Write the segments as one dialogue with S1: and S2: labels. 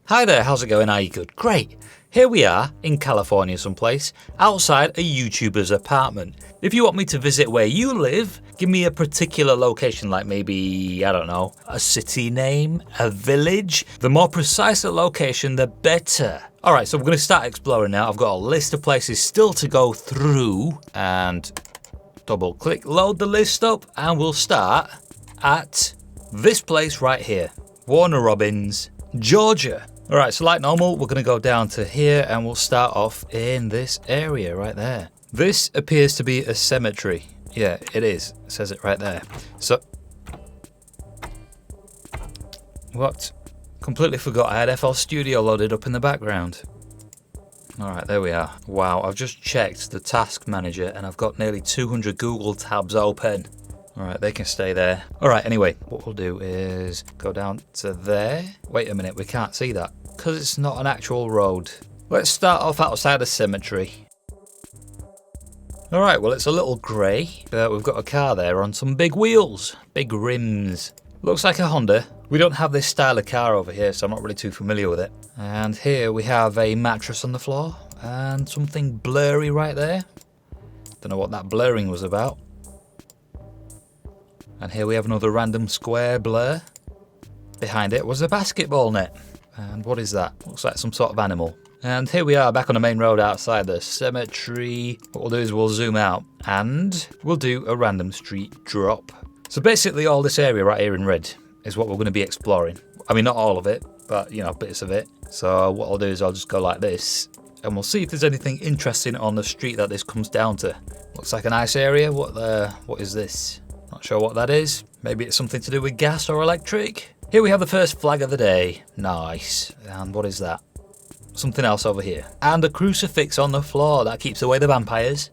S1: Hi there, how's it going? Are you good? Great. Here we are in California someplace, outside a YouTuber's apartment. If you want me to visit where you live, give me a particular location, like maybe, I don't know, a city name, a village. The more precise the location, the better. Alright, so we're going to start exploring now. I've got a list of places still to go through, and double click, load the list up, and we'll start at this place right here, Warner Robins, Georgia. Alright, so like normal, we're going to go down to here and we'll start off in this area right there. This appears to be a cemetery. Yeah, it is. It says it right there. So, what? Completely forgot I had FL Studio loaded up in the background. Alright, there we are. Wow, I've just checked the task manager and I've got nearly 200 Google tabs open. Alright, they can stay there. Alright, anyway, what we'll do is go down to there. Wait a minute, we can't see that because it's not an actual road. Let's start off outside the cemetery. Alright, well, it's a little grey. We've got a car there on some big wheels, big rims. Looks like a Honda. We don't have this style of car over here, so I'm not really too familiar with it. And here we have a mattress on the floor and something blurry right there. Don't know what that blurring was about. And here we have another random square blur. Behind it was a basketball net. And what is that? Looks like some sort of animal. And here we are back on the main road outside the cemetery. What we'll do is we'll zoom out and we'll do a random street drop. So basically all this area right here in red is what we're going to be exploring. I mean, not all of it, but you know, bits of it. So what I'll do is I'll just go like this and we'll see if there's anything interesting on the street that this comes down to. Looks like a nice area. What is this? Not sure what that is. Maybe it's something to do with gas or electric. Here we have the first flag of the day. Nice. And what is that? Something else over here. And a crucifix on the floor. That keeps away the vampires.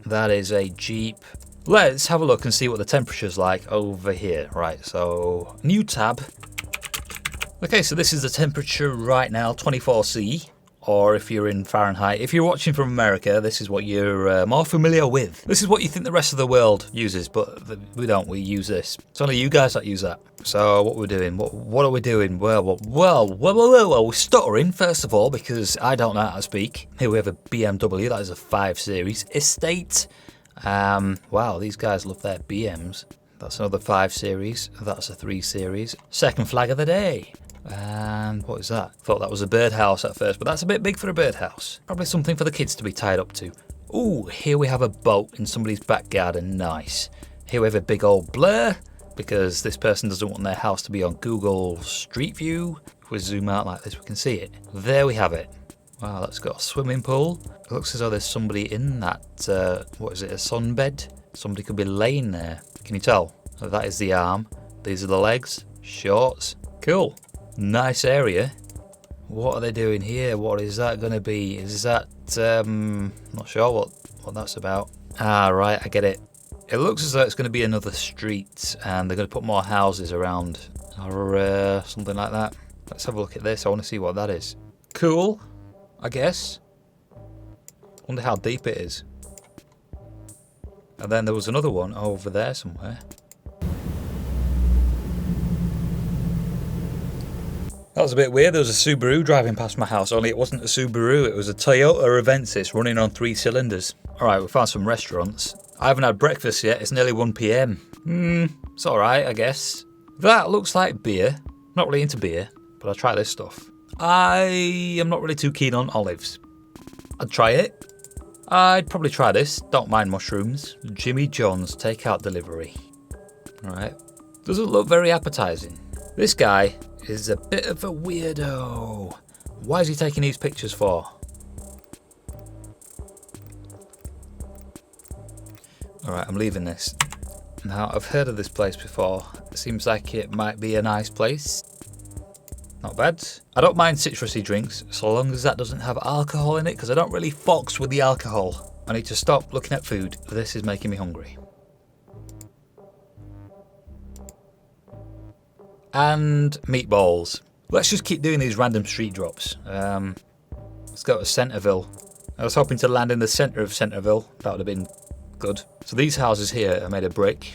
S1: That is a Jeep. Let's have a look and see what the temperature's like over here. Right, so new tab. Okay, so this is the temperature right now, 24°C. Or if you're in Fahrenheit. If you're watching from America, this is what you're more familiar with. This is what you think the rest of the world uses, but we don't. We use this. It's only you guys that use that. So what we're doing? What are we doing? Well, we're stuttering first of all because I don't know how to speak. Here we have a BMW. That is a 5 Series Estate. Wow, these guys love their BMs. That's another 5 Series. That's a 3 Series. Second flag of the day. And what is that? Thought that was a birdhouse at first, but that's a bit big for a birdhouse. Probably something for the kids to be tied up to. Ooh, here we have a boat in somebody's back garden. Nice. Here we have a big old blur because this person doesn't want their house to be on Google Street View. If we zoom out like this, we can see it. There we have it. Wow, that's got a swimming pool. It looks as though there's somebody in that, what is it, a sunbed? Somebody could be laying there. Can you tell? That is the arm. These are the legs. Shorts. Cool. Nice area. What are they doing here? What is that going to be? Is that, not sure what that's about. Ah, right, I get it. It looks as though it's going to be another street and they're going to put more houses around or something like that. Let's have a look at this. I want to see what that is. Cool, I guess. Wonder how deep it is. And then there was another one over there somewhere. That was a bit weird. There was a Subaru driving past my house, only it wasn't a Subaru, it was a Toyota Avensis running on 3 cylinders. Alright, we found some restaurants. I haven't had breakfast yet, it's nearly 1 PM. It's alright, I guess. That looks like beer. Not really into beer, but I'll try this stuff. I am not really too keen on olives. I'd try it. I'd probably try this. Don't mind mushrooms. Jimmy John's takeout delivery. Alright. Doesn't look very appetizing. This guy is a bit of a weirdo. Why is he taking these pictures for? Alright, I'm leaving this. Now, I've heard of this place before. It seems like it might be a nice place. Not bad. I don't mind citrusy drinks, so long as that doesn't have alcohol in it, because I don't really fox with the alcohol. I need to stop looking at food. This is making me hungry. And meatballs. Let's just keep doing these random street drops. Let's go to Centerville. I was hoping to land in the centre of Centerville. That would have been good. So these houses here are made of brick.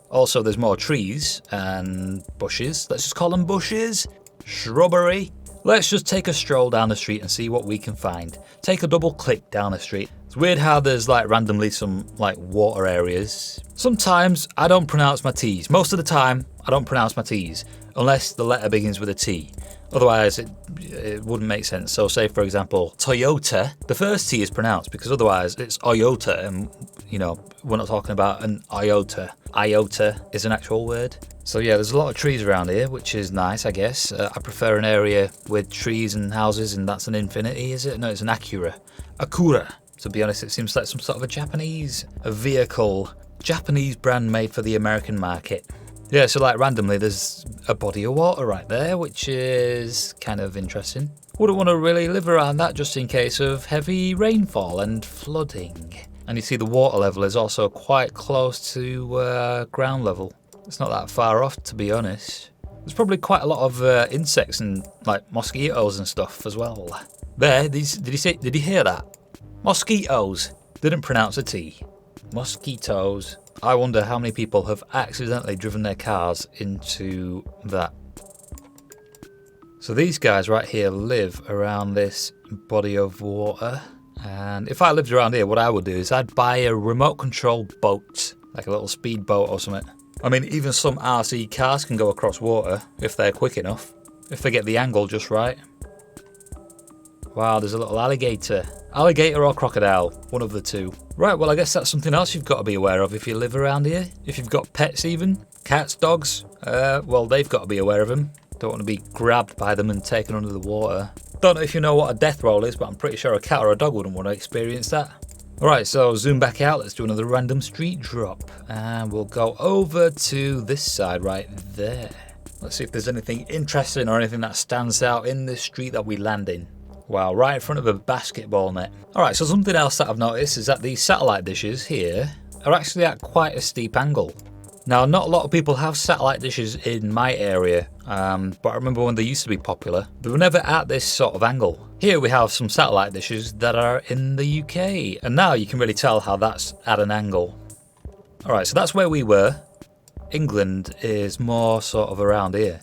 S1: Also, there's more trees and bushes. Let's just call them bushes. shrubbery. Let's just take a stroll down the street and see what we can find. Take a double click down the street. It's weird how there's like randomly some like water areas. Sometimes I don't pronounce my T's. Most of the time I don't pronounce my T's unless the letter begins with a T. Otherwise it wouldn't make sense. So say for example Toyota, the first T is pronounced because otherwise it's iota, and you know we're not talking about an iota. Iota is an actual word. So yeah, there's a lot of trees around here, which is nice, I guess. I prefer an area with trees and houses, and that's an Infinity, is it? No, it's an Acura. Acura. To be honest, it seems like some sort of a vehicle, Japanese brand made for the American market. Yeah, so like randomly, there's a body of water right there, which is kind of interesting. Wouldn't want to really live around that just in case of heavy rainfall and flooding. And you see the water level is also quite close to ground level. It's not that far off, to be honest. There's probably quite a lot of insects and like mosquitoes and stuff as well. There, did you hear that? Mosquitoes. Didn't pronounce a T. Mosquitoes. I wonder how many people have accidentally driven their cars into that. So these guys right here live around this body of water. And if I lived around here, what I would do is I'd buy a remote control boat, like a little speed boat or something. I mean, even some RC cars can go across water if they're quick enough, if they get the angle just right. Wow, there's a little alligator. Alligator or crocodile, one of the two. Right, well I guess that's something else you've got to be aware of if you live around here. If you've got pets even, cats, dogs, well they've got to be aware of them. Don't want to be grabbed by them and taken under the water. Don't know if you know what a death roll is, but I'm pretty sure a cat or a dog wouldn't want to experience that. Alright, so zoom back out, let's do another random street drop. And we'll go over to this side right there. Let's see if there's anything interesting or anything that stands out in this street that we land in. Wow, right in front of a basketball net. Alright, so something else that I've noticed is that these satellite dishes here are actually at quite a steep angle. Now, not a lot of people have satellite dishes in my area, but I remember when they used to be popular, they were never at this sort of angle. Here we have some satellite dishes that are in the UK, and now you can really tell how that's at an angle. Alright, so that's where we were. England is more sort of around here,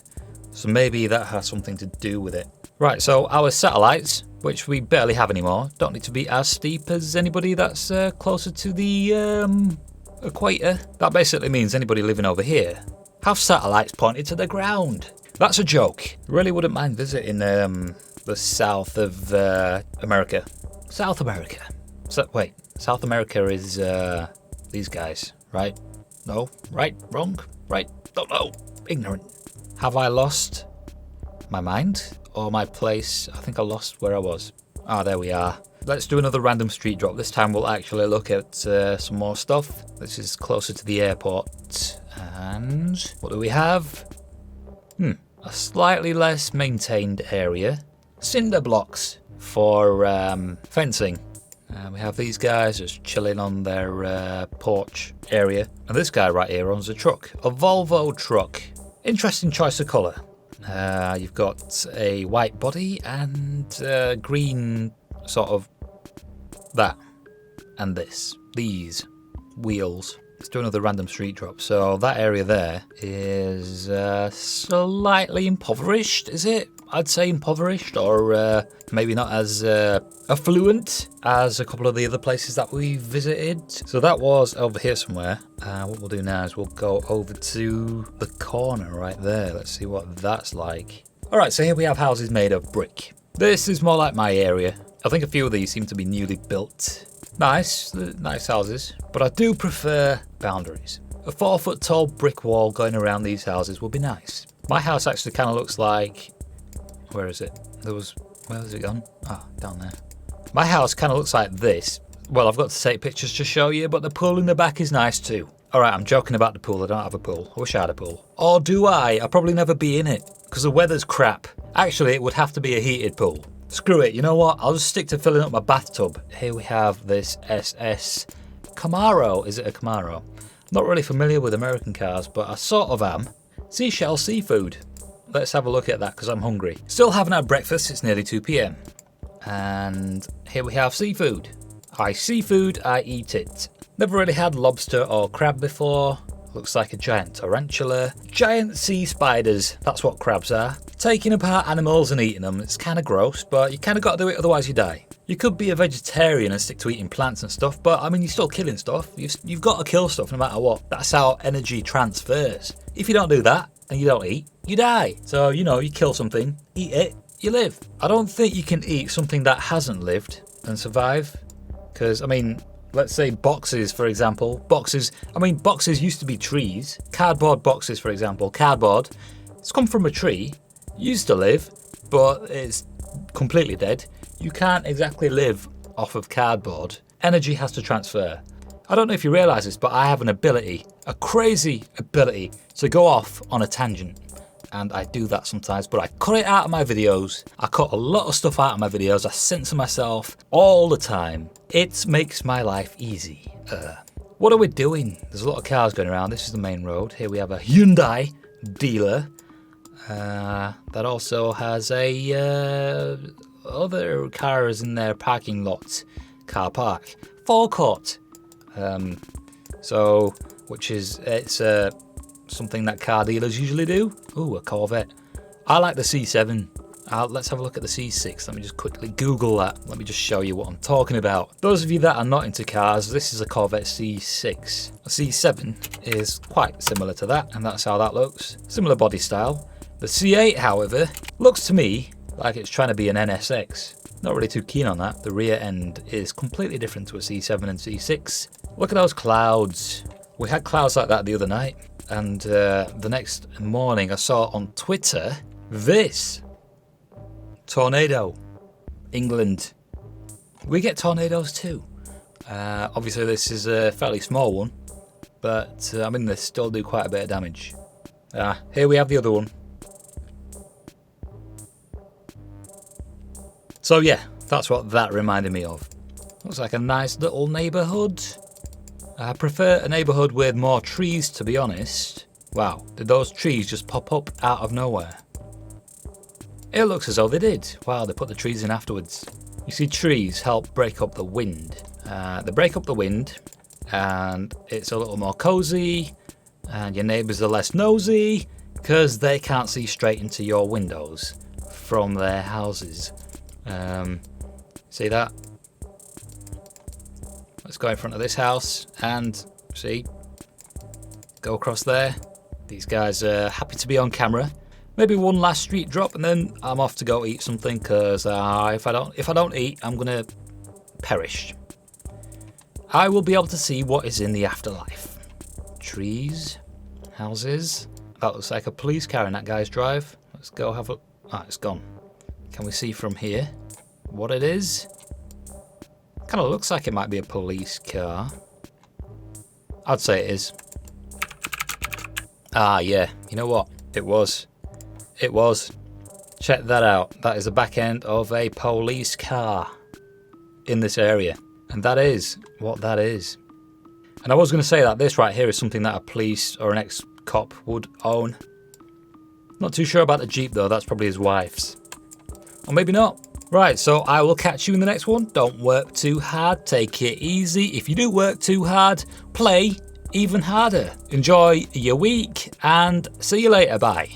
S1: so maybe that has something to do with it. Right, so our satellites, which we barely have anymore, don't need to be as steep as anybody that's closer to the equator. That basically means anybody living over here have satellites pointed to the ground. That's a joke. Really wouldn't mind visiting the south of America. South America. So, wait, South America is these guys, right? No? Right? Wrong? Right? Don't know. Ignorant. Have I lost my mind? Or my place? I think I lost where I was. Ah, there we are. Let's do another random street drop. This time we'll actually look at some more stuff. This is closer to the airport. And what do we have? A slightly less maintained area. Cinder blocks for fencing. And we have these guys just chilling on their porch area. And this guy right here owns a truck. A Volvo truck. Interesting choice of colour. You've got a white body and green sort of that and these wheels. Let's do another random street drop. So that area there is slightly impoverished, is it? I'd say impoverished, or maybe not as affluent as a couple of the other places that we visited. So that was over here somewhere. What we'll do now is we'll go over to the corner right there. Let's see what that's like. Alright, so here we have houses made of brick. This is more like my area. I think a few of these seem to be newly built. Nice houses, but I do prefer boundaries. A 4-foot tall brick wall going around these houses would be nice. My house actually kind of looks like... Where is it? Where has it gone? Ah, down there. My house kind of looks like this. Well, I've got to take pictures to show you, but the pool in the back is nice too. Alright, I'm joking about the pool. I don't have a pool. I wish I had a pool. Or do I? I'll probably never be in it, because the weather's crap. Actually, it would have to be a heated pool. Screw it, you know what? I'll just stick to filling up my bathtub. Here we have this SS Camaro. Is it a Camaro? Not really familiar with American cars, but I sort of am. Seashell Seafood. Let's have a look at that because I'm hungry. Still haven't had breakfast, it's nearly 2 PM. And here we have seafood. I see food, I eat it. Never really had lobster or crab before. Looks like a giant tarantula. Giant sea spiders, that's what crabs are. Taking apart animals and eating them, it's kind of gross, but you kind of got to do it, otherwise you die. You could be a vegetarian and stick to eating plants and stuff, but I mean, you're still killing stuff. You've got to kill stuff no matter what. That's how energy transfers. If you don't do that and you don't eat, you die. So, you know, you kill something, eat it, you live. I don't think you can eat something that hasn't lived and survive. Because, I mean, let's say boxes, for example. Boxes used to be trees. Cardboard boxes, for example. Cardboard, it's come from a tree. Used to live, but it's completely dead. You can't exactly live off of cardboard. Energy has to transfer. I don't know if you realise this, but I have an ability, a crazy ability, to go off on a tangent. And I do that sometimes, but I cut it out of my videos. I cut a lot of stuff out of my videos. I censor myself all the time. It makes my life easy. What are we doing? There's a lot of cars going around. This is the main road. Here we have a Hyundai dealer. That also has a other cars in their parking lot, car park, forecourt. It's something that car dealers usually do. Ooh, a Corvette. I like the C7. Let's have a look at the C6. Let me just quickly Google that. Let me just show you what I'm talking about. Those of you that are not into cars, this is a Corvette C6. A C7 is quite similar to that, and that's how that looks. Similar body style. The C8, however, looks to me like it's trying to be an NSX. Not really too keen on that. The rear end is completely different to a C7 and C6. Look at those clouds. We had clouds like that the other night, and the next morning I saw on Twitter this. Tornado. England. We get tornadoes too. Obviously this is a fairly small one, but I mean they still do quite a bit of damage. Here we have the other one. So yeah, that's what that reminded me of. Looks like a nice little neighbourhood. I prefer a neighbourhood with more trees, to be honest. Wow, did those trees just pop up out of nowhere? It looks as though they did. Wow, they put the trees in afterwards. You see, trees help break up the wind. They break up the wind, and it's a little more cosy, and your neighbours are less nosy, because they can't see straight into your windows from their houses. See that? Let's go in front of this house and see, go across there. These guys are happy to be on camera. Maybe one last street drop and then I'm off to go eat something, because if I don't eat, I'm gonna perish. I will be able to see what is in the afterlife. Trees, houses. That looks like a police car in that guy's drive. Let's go have a... it's gone. Can we see from here what it is? Kind of looks like it might be a police car. I'd say it is. Yeah, you know what? It was. Check that out. That is the back end of a police car in this area. And that is what that is. And I was going to say that this right here is something that a police or an ex-cop would own. Not too sure about the Jeep though, that's probably his wife's. Or maybe not. Right, so I will catch you in the next one. Don't work too hard, take it easy. If you do work too hard, play even harder. Enjoy your week and see you later, bye.